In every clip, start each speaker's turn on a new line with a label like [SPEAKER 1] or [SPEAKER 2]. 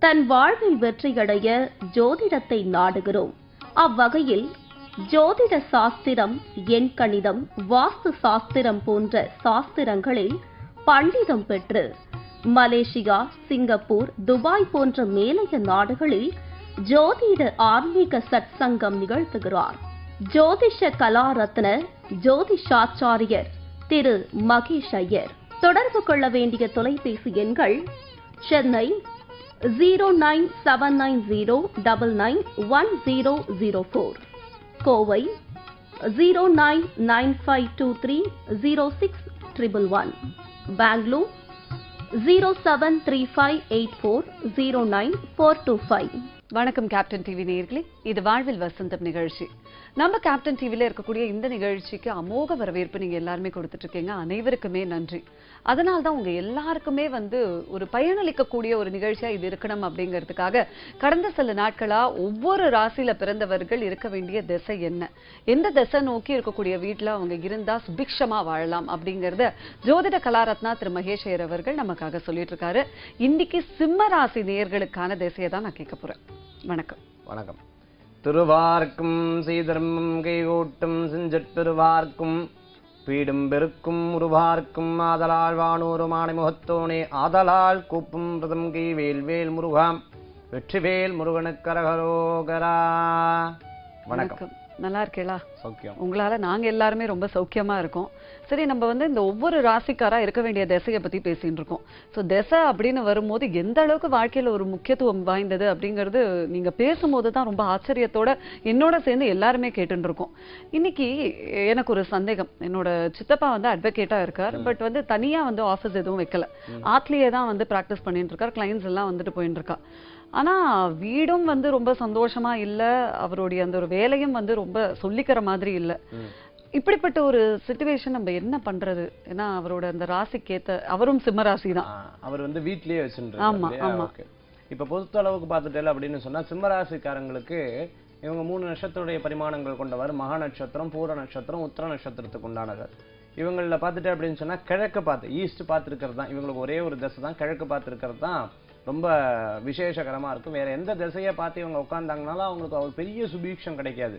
[SPEAKER 1] தன் வாழ்வில் வெற்றியடைய ஜோதிடத்தை நாடுகிறோம். அவ்வகையில் ஜோதிட சாஸ்திரம், எண்கணிதம், வாஸ்து சாஸ்திரம் போன்ற சாஸ்திரங்களில் பண்டிதம் பெற்று மலேசியா, சிங்கப்பூர், துபாய் போன்ற மேலைய நாடுகளில் ஜோதிட ஆன்மீக சத்சங்கம் நிகழ்த்துகிறார். ஜோதிஷ கலாரத்ன ஜோதிஷாச்சாரியர் திரு மகேஷ் ஐயர். தொடர்பு கொள்ள வேண்டிய தொலைபேசி எண்கள்: சென்னை 09790991004, கோவை 09952306111, பெங்களூர் 07358409425.
[SPEAKER 2] வணக்கம் கேப்டன் டிவி நேயர்களே, இது வாழ்வில் வசந்தம் நிகழ்ச்சி. நம்ம கேப்டன் டிவில இருக்கக்கூடிய இந்த நிகழ்ச்சிக்கு அமோக வரவேற்பு நீங்க எல்லாருமே கொடுத்துட்டு இருக்கீங்க. அனைவருக்குமே நன்றி. அதனால தான் உங்க எல்லாருக்குமே ஒரு பயனளிக்கக்கூடிய ஒரு நிகழ்ச்சியா இது இருக்கணும் அப்படிங்கிறதுக்காக கடந்த சில நாட்களா ஒவ்வொரு ராசியில பிறந்தவர்கள் இருக்க வேண்டிய திசை என்ன, எந்த திசை நோக்கி இருக்கக்கூடிய வீட்டுல அவங்க இருந்தா சுபிக்ஷமா வாழலாம் அப்படிங்கறத ஜோதிட கலாரத்னா திரு மகேஷ் ஐயர் அவர்கள் நமக்காக சொல்லிட்டு இருக்காரு. இன்னைக்கு சிம்ம ராசி நேயர்களுக்கான திசையை தான் நான் கேட்க போறேன். வணக்கம்.
[SPEAKER 3] வணக்கம். திருவார்க்கும் சீதர்மம் கைகூட்டும் செஞ்சற்பெருவார்க்கும் பீடும் பெருக்கும் உருவார்க்கும் ஆதலால் வானூறு மானை முகத்தோனே ஆதலால் கூப்பும் பிரதம் கை வேல்வேல் முருகாம் வெற்றிவேல் முருகனுக்கு அரகரோகரா. வணக்கம்.
[SPEAKER 2] நல்லா இருக்கீங்களா?
[SPEAKER 3] சௌக்கியம்.
[SPEAKER 2] உங்களால நாங்க எல்லாருமே ரொம்ப சௌக்கியமா இருக்கோம். சரி, நம்ம இந்த ஒவ்வொரு ராசிக்காரா இருக்க வேண்டிய திசையை பத்தி பேசிட்டு இருக்கோம். ஸோ திசை அப்படின்னு வரும்போது எந்த அளவுக்கு வாழ்க்கையில ஒரு முக்கியத்துவம் வாய்ந்தது அப்படிங்கிறது நீங்க பேசும்போது தான் ரொம்ப ஆச்சரியத்தோட என்னோட சேர்ந்து எல்லாருமே கேட்டுட்டு இருக்கோம். இன்னைக்கு எனக்கு ஒரு சந்தேகம். என்னோட சித்தப்பா அட்வொகேட்டா இருக்கார். பட் தனியா ஆஃபீஸ் எதுவும் வைக்கல, ஆத்லயே தான் பிராக்டிஸ் பண்ணிட்டு இருக்கார். கிளைண்ட்ஸ் எல்லாம் போயிட்டு இருக்கா. ஆனா வீடும் ரொம்ப சந்தோஷமா இல்ல, அவருடைய அந்த ஒரு வேலையும் ரொம்ப சொல்லிக்கிற மாதிரி இல்ல. இப்படிப்பட்ட ஒரு சிச்சுவேஷன் நம்ம என்ன பண்றது? ஏன்னா அவரோட அந்த ராசிக்கு ஏத்த, அவரும் சிம்ம ராசி தான்.
[SPEAKER 3] அவர் வீட்லயே வச்சிருக்காரு. இப்ப பொறுத்த அளவுக்கு பார்த்துட்டேன் அப்படின்னு சொன்னா சிம்ம ராசிக்காரங்களுக்கு இவங்க 3 நட்சத்திரத்துடைய பரிமாணங்கள் கொண்டவர். மகா நட்சத்திரம், பூர நட்சத்திரம், உத்திர நட்சத்திரத்துக்கு உண்டானவர். இவங்கள பார்த்துட்டேன் அப்படின்னு சொன்னா கிழக்கு பார்த்து, ஈஸ்ட் பார்த்துருக்கிறது தான் இவங்களுக்கு ஒரே ஒரு திசை தான். கிழக்கு பார்த்துருக்கிறது தான் ரொம்ப விசேஷகரமா இருக்கும். வேற எந்த திசையை பார்த்து இவங்க உட்கார்ந்தாங்கனாலும் அவங்களுக்கு ஒரு பெரிய சுபீட்சம் கிடைக்காது.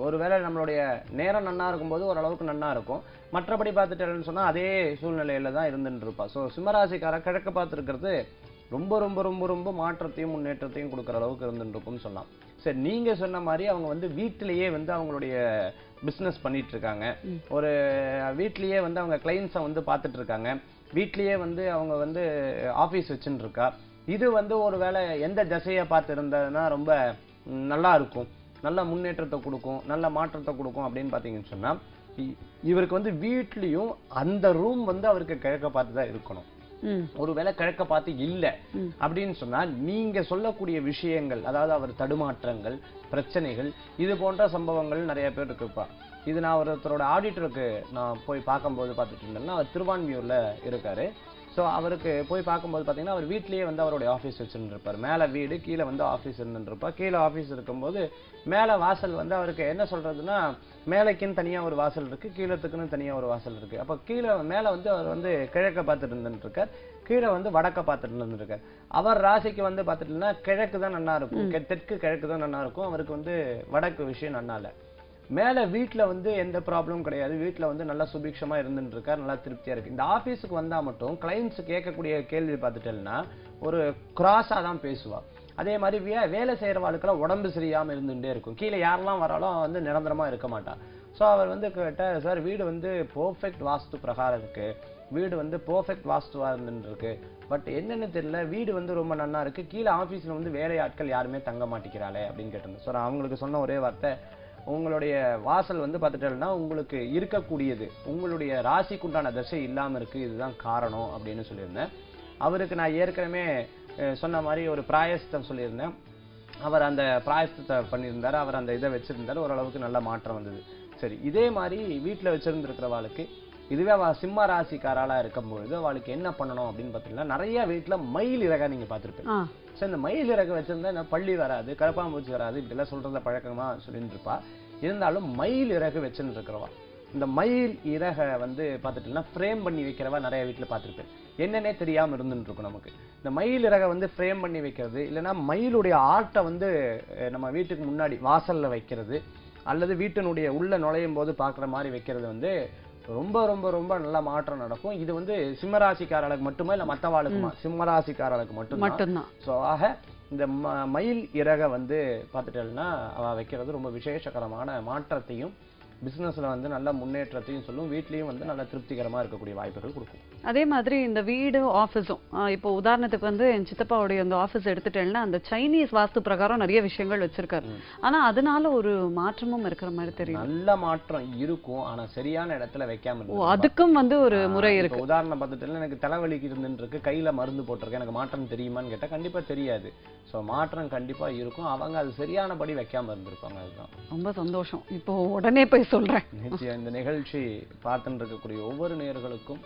[SPEAKER 3] ஒருவேளை நம்மளுடைய நேரம் நன்னா இருக்கும்போது ஓரளவுக்கு நன்னா இருக்கும். மற்றபடி பார்த்துட்டேன்னு சொன்னா அதே சூழ்நிலையில தான் இருந்துட்டு இருப்பா. ஸோ சிம்மராசிக்கார கிழக்கு பார்த்துருக்கிறது ரொம்ப ரொம்ப ரொம்ப ரொம்ப மாற்றத்தையும் முன்னேற்றத்தையும் கொடுக்குற அளவுக்கு இருந்துட்டு இருக்கும்னு சொல்லலாம். சரி, நீங்க சொன்ன மாதிரி அவங்க வீட்டிலேயே அவங்களுடைய பிஸ்னஸ் பண்ணிட்டு இருக்காங்க. ஒரு வீட்லயே அவங்க கிளைண்ட்ஸை பார்த்துட்டு இருக்காங்க. வீட்லயே அவங்க ஆபீஸ் வச்சுட்டு இருக்கா. இது ஒரு வேளை எந்த திசையை பார்த்து இருந்ததுன்னா ரொம்ப நல்லா இருக்கும், நல்ல முன்னேற்றத்தை கொடுக்கும், நல்ல மாற்றத்தை கொடுக்கும் அப்படின்னு பாத்தீங்கன்னு சொன்னா இவருக்கு வீட்லயும் அந்த ரூம் அவருக்கு கிழக்க பார்த்து தான் இருக்கணும். ஒருவேளை கிழக்க பார்த்து இல்ல அப்படின்னு சொன்னா நீங்க சொல்லக்கூடிய விஷயங்கள், அதாவது அவர் தடுமாற்றங்கள், பிரச்சனைகள், இது போன்ற சம்பவங்கள் நிறைய பேர் இருக்குப்பா. இது நான் ஒருத்தரோட ஆடிட்டருக்கு நான் போய் பார்க்கும்போது பார்த்துட்டு இருந்தேன்னா அவர் திருவான்மியூர்ல இருக்காரு. ஸோ அவருக்கு போய் பார்க்கும்போது பார்த்தீங்கன்னா அவர் வீட்லேயே அவருடைய ஆஃபீஸ் வச்சுட்டு இருப்பார். மேலே வீடு, கீழே ஆஃபீஸ் இருந்துருப்பார். கீழே ஆஃபீஸ் இருக்கும்போது மேலே வாசல் அவருக்கு என்ன சொல்றதுன்னா, மேலைக்குன்னு தனியாக ஒரு வாசல் இருக்கு, கீழத்துக்குன்னு தனியாக ஒரு வாசல் இருக்கு. அப்போ கீழே மேலே அவர் கிழக்க பார்த்துட்டு இருந்துட்டு இருக்கார், கீழே வடக்க பார்த்துட்டு இருந்துருக்கார். அவர் ராசிக்கு பார்த்துட்டுனா கிழக்கு தான் நல்லா இருக்கும், தெற்கு கிழக்கு தான் நல்லா இருக்கும். அவருக்கு வடக்கு விஷயம் நல்லா இல்லை. மேல வீட்டுல எந்த ப்ராப்ளமும் கிடையாது. வீட்டுல நல்லா சுபிக்ஷமா இருந்துட்டு இருக்காரு, நல்லா திருப்தியா இருக்கு. இந்த ஆபீஸுக்கு வந்தா மட்டும் கிளைண்ட்ஸ் கேட்கக்கூடிய கேள்வி பார்த்துட்டேன்னா ஒரு கிராஸா தான் பேசுவா. அதே மாதிரி வேலை செய்யறவாளுக்கெல்லாம் உடம்பு சரியாம இருந்துட்டே இருக்கும். கீழே யாரெல்லாம் வராலும் நிரந்தரமா இருக்க மாட்டா. ஸோ அவர் கேட்ட, சார் வீடு பெர்ஃபெக்ட் வாஸ்து பிரகாரம் இருக்கு, வீடு பெர்ஃபெக்ட் வாஸ்துவா இருந்துட்டு இருக்கு. பட் என்னன்னு தெரியல, வீடு ரொம்ப நல்லா இருக்கு, கீழே ஆபீஸ்ல வேலை ஆட்கள் யாருமே தங்க மாட்டேங்கிறாளே அப்படின்னு கேட்டிருந்தேன். ஸோ நான் அவங்களுக்கு சொன்ன ஒரே வார்த்தை, உங்களுடைய வாசல் பார்த்துட்டேன்னா உங்களுக்கு இருக்கக்கூடியது உங்களுடைய ராசிக்குண்டான தசை இல்லாம இருக்கு, இதுதான் காரணம் அப்படின்னு சொல்லியிருந்தேன். அவருக்கு நான் ஏற்கனவே சொன்ன மாதிரி ஒரு பிராயஸ்தம் சொல்லியிருந்தேன். அவர் அந்த பிராயஸ்தத்தை பண்ணியிருந்தாரு, அவர் அந்த இதை வச்சிருந்தாரு, ஓரளவுக்கு நல்ல மாற்றம் வந்தது. சரி, இதே மாதிரி வீட்டில் வச்சிருந்துருக்கிறவாளுக்கு இதுவே சிம்ம ராசிக்காராளா இருக்கும்பொழுது அவளுக்கு என்ன பண்ணணும் அப்படின்னு பார்த்தீங்கன்னா, நிறைய வீட்டுல மயில் இறகா நீங்க பார்த்துருப்பீங்க. சோ இந்த மயில் இறகு வச்சிருந்தா இந்த பள்ளி வராது, கரப்பாம்பூச்சி வராது, இப்படி எல்லாம் சொல்றத பழக்கமா சொல்லிட்டு இருப்பா. இருந்தாலும் மயில் இறகு வச்சுன்னு இருக்கிறவா இந்த மயில் இறக வந்து பார்த்துட்டீங்கன்னா ஃப்ரேம் பண்ணி வைக்கிறவா நிறைய வீட்டுல பார்த்துருப்பேன். என்னன்னே தெரியாம இருந்துட்டு இருக்கும் நமக்கு. இந்த மயில் இறக வந்து ஃப்ரேம் பண்ணி வைக்கிறது, இல்லைன்னா மயிலுடைய ஆர்ட்டை வந்து நம்ம வீட்டுக்கு முன்னாடி வாசல்ல வைக்கிறது, அல்லது வீட்டினுடைய உள்ள நுழையும் போது பார்க்குற மாதிரி வைக்கிறது வந்து ரொம்ப ரொம்ப ரொம்ப நல்ல மாற்றம் நடக்கும். இது வந்து சிம்மராசிக்காரர்களுக்கு மட்டுமா இல்ல மற்றவாளுக்குமா? சிம்மராசிக்காரர்களுக்கு மட்டும்தான். ஸோ ஆக இந்த மயில் இறக வந்து பார்த்துட்டேன்னா அவ வைக்கிறது ரொம்ப விசேஷகரமான மாற்றத்தையும் பிசினஸ்ல வந்து நல்ல முன்னேற்றத்தையும் சொல்லும். வீட்லயும் வந்து நல்ல திருப்திகரமா இருக்கக்கூடிய வாய்ப்புகள் கொடுக்கும்.
[SPEAKER 2] அதே மாதிரி இந்த வீடு ஆஃபீஸும் இப்போ உதாரணத்துக்கு வந்து என் சித்தப்பாவுடைய அந்த ஆஃபீஸ் எடுத்துட்டேன்னா அந்த சைனீஸ் வாஸ்து பிரகாரம் நிறைய விஷயங்கள் வச்சிருக்காரு. ஆனா அதனால ஒரு மாற்றமும் இருக்கிற மாதிரி தெரியும்.
[SPEAKER 3] நல்ல மாற்றம் இருக்கும், ஆனா சரியான இடத்துல வைக்காம இருக்கு.
[SPEAKER 2] அதுக்கும் வந்து ஒரு முறை இருக்கு.
[SPEAKER 3] உதாரணம் பார்த்துட்டு எனக்கு தலைவலிக்கு இருந்துருக்கு, கையில மருந்து போட்டிருக்கேன், எனக்கு மாற்றம் தெரியுமான்னு கேட்டா கண்டிப்பா தெரியாது. ஸோ மாற்றம் கண்டிப்பா இருக்கும். அவங்க அது சரியானபடி வைக்காம இருந்திருப்பாங்க. அதுதான்
[SPEAKER 2] ரொம்ப சந்தோஷம். இப்போ உடனே போய் சொல்றேன்.
[SPEAKER 3] நிச்சயம் இந்த நிகழ்ச்சி பார்த்துட்டு இருக்கக்கூடிய ஒவ்வொரு நேயர்களுக்கும்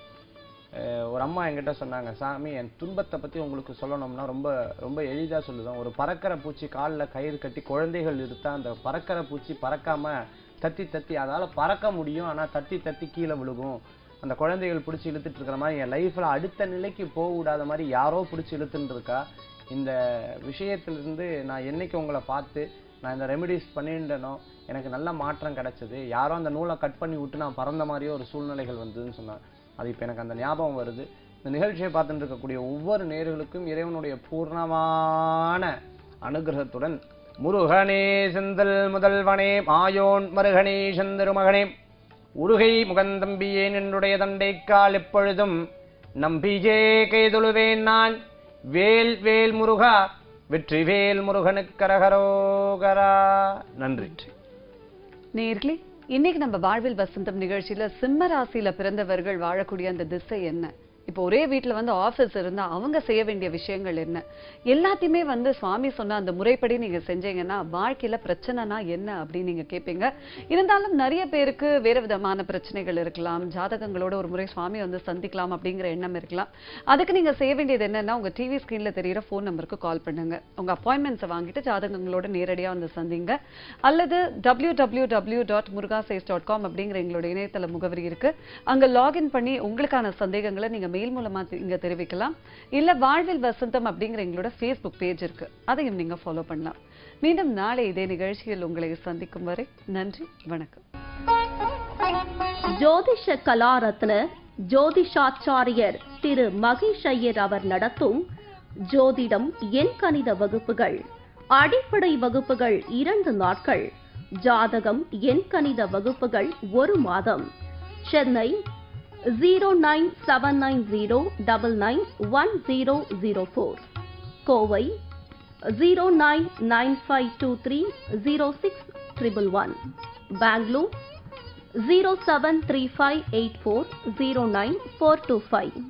[SPEAKER 3] ஒரு அம்மா என்கிட்ட சொன்னாங்க, சாமி என் துன்பத்தை பத்தி உங்களுக்கு சொல்லணும்னா ரொம்ப ரொம்ப எளிதா சொல்லுவேன். ஒரு பறக்கிற பூச்சி காலில் கயிறு கட்டி குழந்தைகள் இருத்தா அந்த பறக்கிற பூச்சி பறக்காம தத்தி தத்தி அதால பறக்க முடியும், ஆனா தத்தி தத்தி கீழே விழுகும். அந்த குழந்தைகள் பிடிச்சி இழுத்துட்டு இருக்கிற மாதிரி என் லைஃப்ல அடுத்த நிலைக்கு போக விடாத மாதிரி யாரோ பிடிச்சி இழுத்துட்டு இருக்கா. இந்த விஷயத்திலிருந்து நான் என்னைக்கு உங்களை பார்த்து நான் இந்த ரெமிடிஸ் பண்ணிட்டேனோ எனக்கு நல்ல மாற்றம் கிடைச்சது. யாரோ அந்த நூலை கட் பண்ணி விட்டு நான் பறந்த மாதிரியே ஒரு சூழ்நிலைகள் வந்ததுன்னு சொன்னாங்க. அது இப்போ எனக்கு அந்த ஞாபகம் வருது. இந்த நிகழ்ச்சியை பார்த்துட்டு இருக்கக்கூடிய ஒவ்வொரு நேயர்களுக்கும் இறைவனுடைய பூர்ணமான அனுகிரகத்துடன் முருகனே செந்தல் முதல்வனே மாயோன் மருகனே செந்தருமகனே உருகை முகந்தம்பியேன் என்னுடைய தண்டைக்கால் எப்பொழுதும் நம்பியே கைதொழுவேன் நான். வேல் வேல் முருகா, வெற்றிவேல் முருகனுக்கு கரகரோகரா. நன்றி.
[SPEAKER 2] நேயர்களே, இன்னைக்கு நம்ம வாழ்வில் வசந்தம் நிகழ்ச்சியில சிம்ம ராசியில பிறந்தவர்கள் வாழக்கூடிய அந்த திசை என்ன, இப்போ ஒரே வீட்டுல வந்து ஆபீஸ் இருந்தா அவங்க செய்ய வேண்டிய விஷயங்கள் என்ன, எல்லாத்தையுமே வந்து சுவாமி சொன்ன அந்த முறைப்படி நீங்க செஞ்சீங்கன்னா வாழ்க்கையில பிரச்சனைனா என்ன அப்படின்னு நீங்க கேட்பீங்க. இருந்தாலும் நிறைய பேருக்கு வேற விதமான பிரச்சனைகள் இருக்கலாம், ஜாதகங்களோட ஒரு முறை சுவாமி வந்து சந்திக்கலாம் அப்படிங்கிற எண்ணம் இருக்கலாம். அதுக்கு நீங்க செய்ய வேண்டியது என்னன்னா உங்க டிவி ஸ்கிரீன்ல தெரியிற போன் நம்பருக்கு கால் பண்ணுங்க. உங்க அப்பாயின்மெண்ட்ஸை வாங்கிட்டு ஜாதகங்களோட நேரடியா வந்து சந்திங்க. அல்லது www.murugasays.com அப்படிங்கிற எங்களோட இணையதள முகவரி இருக்கு. அங்க லாகின் பண்ணி உங்களுக்கான சந்தேகங்களை நீங்க மெயில் மூலமா இங்க தெரிவிக்கலாம். இல்ல வாழ்வில் வசந்தம் அப்படிங்கிற எங்களோட Facebook பேஜ் இருக்கு, அதையும் நீங்க ஃபாலோ பண்ணலாம். மீண்டும் நாளை இதே நிகழ்ச்சியில் உங்களை சந்திக்கும் வரை நன்றி, வணக்கம்.
[SPEAKER 1] ஜோதிஷ கலாரத்ன ஜோதிஷாச்சாரியர் திரு மகேஷ் ஐயர் அவர் நடத்தும் ஜோதிடம் எண் கணித வகுப்புகள், அடிப்படை வகுப்புகள் 2 நாட்கள், ஜாதகம் எண் கணித வகுப்புகள் 1 மாதம். சென்னை 09790991004, கோவை 09952306111, பெங்களூர் 07358409425.